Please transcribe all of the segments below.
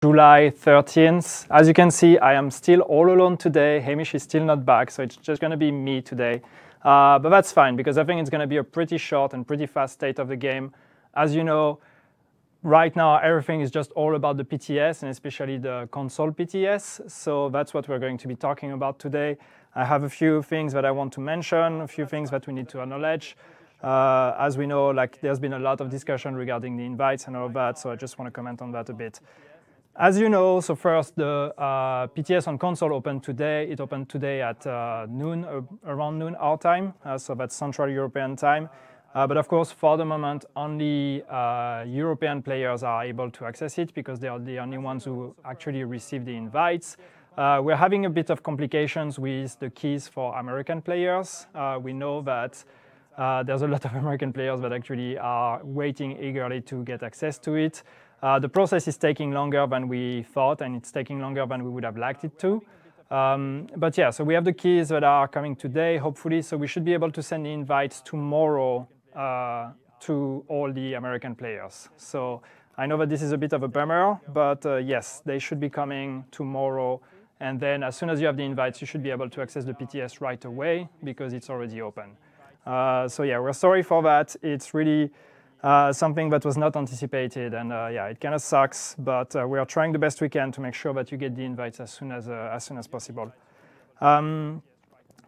July 13th. As you can see, I am still all alone today. Hamish is still not back, so it's just going to be me today. But that's fine, because I think it's going to be a pretty short and pretty fast state of the game. As you know, right now everything is just all about the PTS, and especially the console PTS. So that's what we're going to be talking about today. I have a few things that I want to mention, a few things that we need to acknowledge. As we know, like, there's been a lot of discussion regarding the invites and all of that, so I just want to comment on that a bit. As you know, so first, the PTS on console opened today. It opened today at noon, around noon our time, so that's Central European time. But of course, for the moment, only European players are able to access it because they are the only ones who actually receive the invites. We're having a bit of complications with the keys for American players. We know that there's a lot of American players that actually are waiting eagerly to get access to it. The process is taking longer than we thought, and it's taking longer than we would have liked it to. But yeah, so we have the keys that are coming today, hopefully, so we should be able to send the invites tomorrow to all the American players. So I know that this is a bit of a bummer, but yes, they should be coming tomorrow. And then as soon as you have the invites, you should be able to access the PTS right away because it's already open. So yeah, we're sorry for that. It's really something that was not anticipated, and yeah, it kind of sucks, but we are trying the best we can to make sure that you get the invites as soon as possible.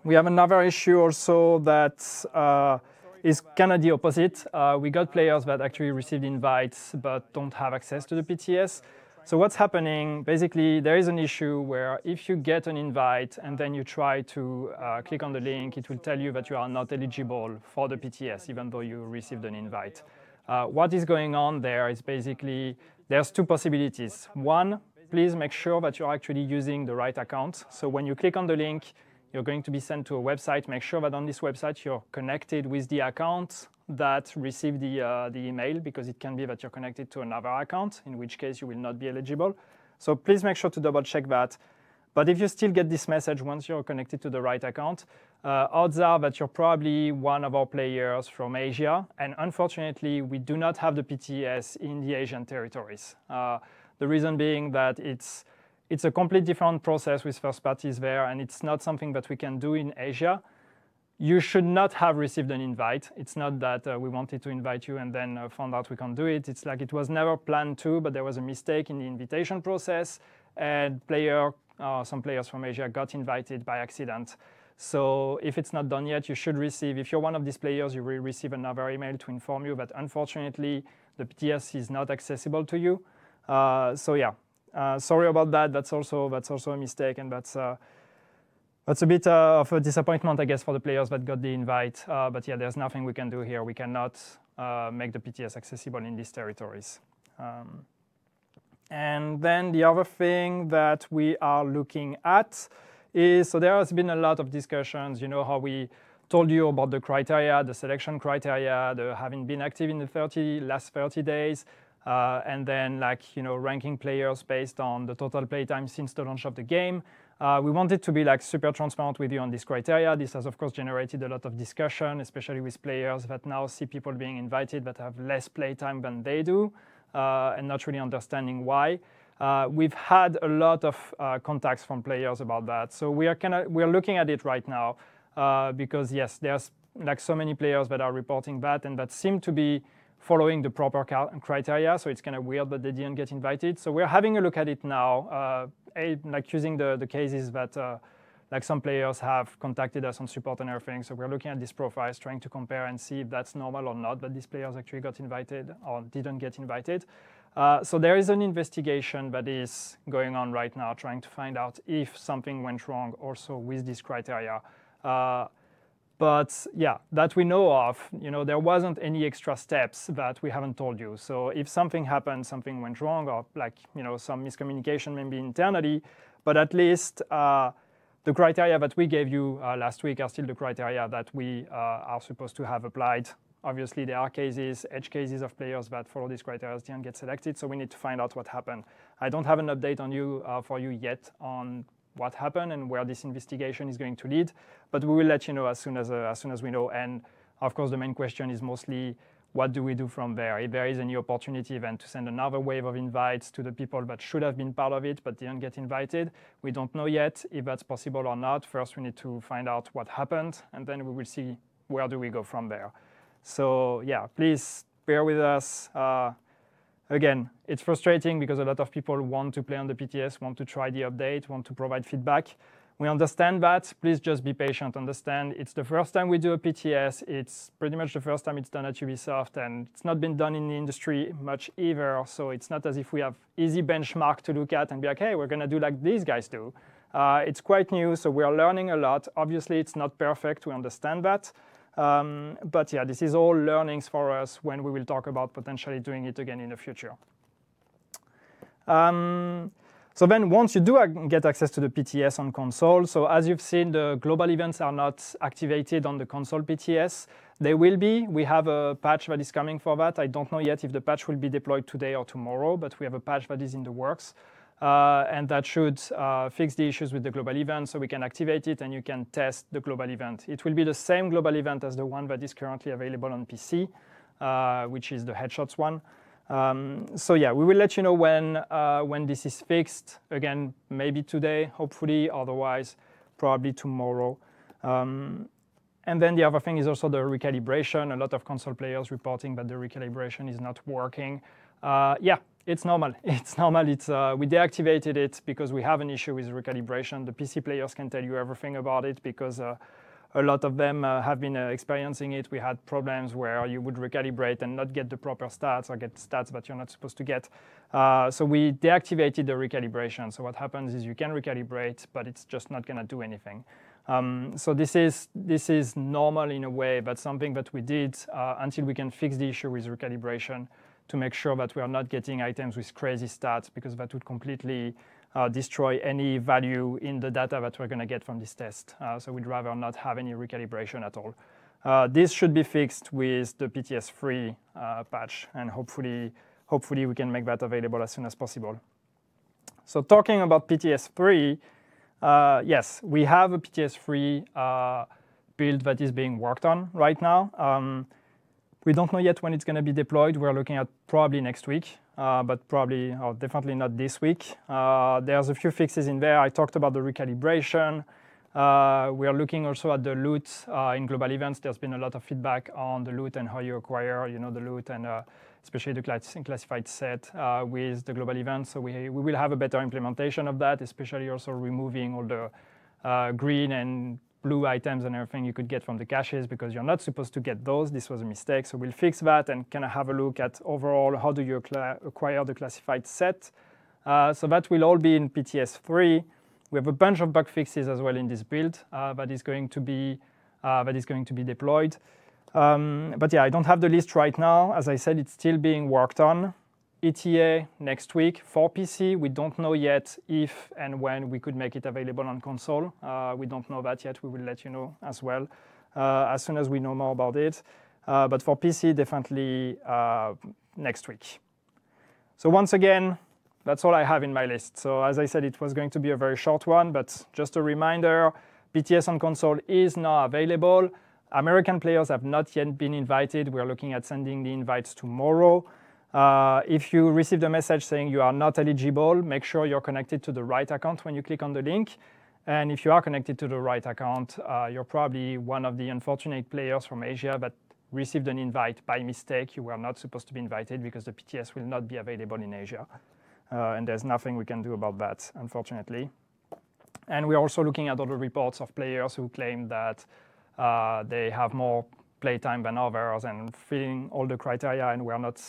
We have another issue also that is kind of the opposite. We got players that actually received invites but don't have access to the PTS. So what's happening, basically, there is an issue where if you get an invite and then you try to click on the link, it will tell you that you are not eligible for the PTS, even though you received an invite. What is going on there is basically, there's two possibilities. One, please make sure that you're actually using the right account. So when you click on the link, you're going to be sent to a website. Make sure that on this website you're connected with the account that received the email, because it can be that you're connected to another account, in which case you will not be eligible. So please make sure to double check that. But if you still get this message once you're connected to the right account, odds are that you're probably one of our players from Asia. And unfortunately, we do not have the PTS in the Asian territories. The reason being that it's a complete different process with first parties there, and it's not something that we can do in Asia. You should not have received an invite. It's not that we wanted to invite you and then found out we can't do it. It's like it was never planned to, but there was a mistake in the invitation process, and some players from Asia got invited by accident. So if it's not done yet, you should receive, if you're one of these players, you will receive another email to inform you that unfortunately the PTS is not accessible to you. So yeah. Sorry about that. That's also a mistake, and that's a bit of a disappointment, I guess, for the players that got the invite. But yeah, there's nothing we can do here. We cannot make the PTS accessible in these territories. And then the other thing that we are looking at is, so there has been a lot of discussions. You know how we told you about the criteria, the selection criteria, the having been active in the last 30 days. And then, like, you know, ranking players based on the total playtime since the launch of the game. We wanted to be like super transparent with you on this criteria. This has, of course, generated a lot of discussion, especially with players that now see people being invited that have less playtime than they do, and not really understanding why. We've had a lot of contacts from players about that. So we are looking at it right now because yes, there's like so many players that are reporting that, and that seem to be following the proper criteria, so it's kind of weird that they didn't get invited. So we're having a look at it now, like using the cases that like some players have contacted us on support and everything. So we're looking at these profiles, trying to compare and see if that's normal or not, that these players actually got invited or didn't get invited. So there is an investigation that is going on right now, trying to find out if something went wrong also with this criteria. But yeah, that we know of, you know, there wasn't any extra steps that we haven't told you. So if something happened, something went wrong, or like, you know, some miscommunication maybe internally, but at least the criteria that we gave you last week are still the criteria that we are supposed to have applied. Obviously, there are edge cases of players that follow these criteria didn't get selected, so we need to find out what happened. I don't have an update on you for you yet on what happened and where this investigation is going to lead, but we will let you know as soon as we know. And of course, the main question is mostly what do we do from there? If there is any opportunity then to send another wave of invites to the people that should have been part of it but didn't get invited, we don't know yet if that's possible or not. First, we need to find out what happened, and then we will see where do we go from there. So yeah, please bear with us. Again, it's frustrating because a lot of people want to play on the PTS, want to try the update, want to provide feedback. We understand that. Please just be patient. Understand it's the first time we do a PTS. It's pretty much the first time it's done at Ubisoft, and it's not been done in the industry much either. So it's not as if we have easy benchmark to look at and be like, hey, we're going to do like these guys do. It's quite new, so we are learning a lot. Obviously, it's not perfect. We understand that. But yeah, this is all learnings for us when we will talk about potentially doing it again in the future. So then once you do get access to the PTS on console, so as you've seen, the global events are not activated on the console PTS. They will be. We have a patch that is coming for that. I don't know yet if the patch will be deployed today or tomorrow, but we have a patch that is in the works. And that should fix the issues with the global event, so we can activate it and you can test the global event. It will be the same global event as the one that is currently available on PC, which is the Headshots one. So yeah, we will let you know when this is fixed. Again, maybe today, hopefully, otherwise probably tomorrow. And then the other thing is also the recalibration. A lot of console players reporting that the recalibration is not working. Yeah, it's normal. It's normal. We deactivated it because we have an issue with recalibration. The PC players can tell you everything about it because a lot of them have been experiencing it. We had problems where you would recalibrate and not get the proper stats or get stats that you're not supposed to get. So we deactivated the recalibration. So what happens is you can recalibrate, but it's just not going to do anything. So this is normal in a way, but something that we did until we can fix the issue with recalibration to make sure that we are not getting items with crazy stats, because that would completely destroy any value in the data that we're going to get from this test. So we'd rather not have any recalibration at all. This should be fixed with the PTS 3 patch, and hopefully we can make that available as soon as possible. So talking about PTS 3, yes, we have a PTS 3 build that is being worked on right now. We don't know yet when it's going to be deployed. We're looking at probably next week, but probably or definitely not this week. There's a few fixes in there. I talked about the recalibration. We are looking also at the loot in global events. There's been a lot of feedback on the loot and how you acquire, the loot, and especially the classified set with the global events. So we will have a better implementation of that, especially also removing all the green and blue items and everything you could get from the caches, because you're not supposed to get those. This was a mistake. So we'll fix that and kind of have a look at overall how do you acquire the classified set. So that will all be in PTS 3. We have a bunch of bug fixes as well in this build that is going to be deployed. But yeah, I don't have the list right now. As I said, it's still being worked on. ETA next week for PC. We don't know yet if and when we could make it available on console. We don't know that yet. We will let you know as well as soon as we know more about it. But for PC, definitely next week. So once again, that's all I have in my list. So as I said, it was going to be a very short one, but just a reminder, PTS on console is now available. American players have not yet been invited. We're looking at sending the invites tomorrow. If you received a message saying you are not eligible, make sure you're connected to the right account when you click on the link. And if you are connected to the right account, you're probably one of the unfortunate players from Asia that received an invite by mistake. You were not supposed to be invited because the PTS will not be available in Asia. And there's nothing we can do about that, unfortunately. And we're also looking at other reports of players who claim that they have more playtime than others and filling all the criteria, and we're not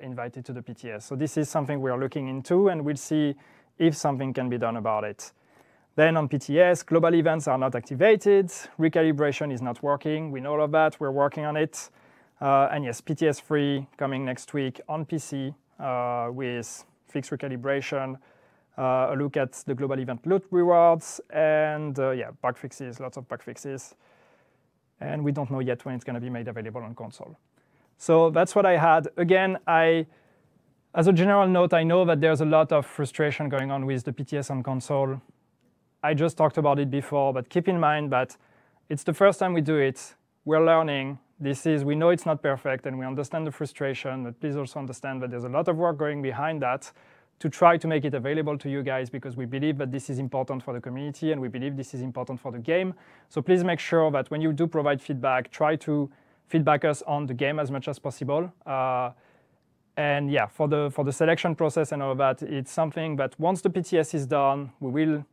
invited to the PTS. So this is something we are looking into, and we'll see if something can be done about it. Then on PTS, global events are not activated. Recalibration is not working. We know all of that. We're working on it. And yes, PTS 3 coming next week on PC with fixed recalibration, a look at the global event loot rewards, and yeah, bug fixes, lots of bug fixes. And we don't know yet when it's going to be made available on console. So that's what I had. Again, as a general note, I know that there's a lot of frustration going on with the PTS on console. I just talked about it before, but keep in mind that it's the first time we do it. We're learning. we know it's not perfect and we understand the frustration, but please also understand that there's a lot of work going behind that to try to make it available to you guys, because we believe that this is important for the community and we believe this is important for the game. So please make sure that when you do provide feedback, try to feedback us on the game as much as possible. And yeah, for the selection process and all of that, it's something that once the PTS is done, we will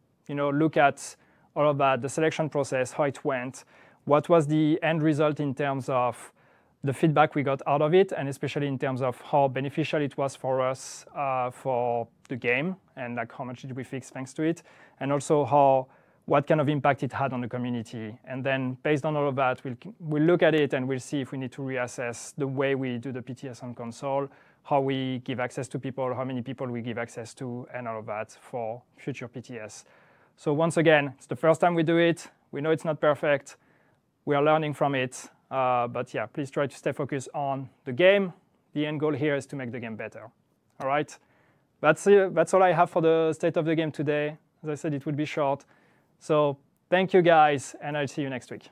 look at all of that, the selection process, how it went, what was the end result in terms of the feedback we got out of it, and especially in terms of how beneficial it was for us for the game, and like how much did we fix thanks to it, and also what kind of impact it had on the community. And then based on all of that, we'll look at it and we'll see if we need to reassess the way we do the PTS on console, how we give access to people, how many people we give access to, and all of that for future PTS. So once again, it's the first time we do it. We know it's not perfect. We are learning from it. But yeah, please try to stay focused on the game. The end goal here is to make the game better. All right? That's it. That's all I have for the state of the game today. As I said, it would be short. So thank you guys, and I'll see you next week.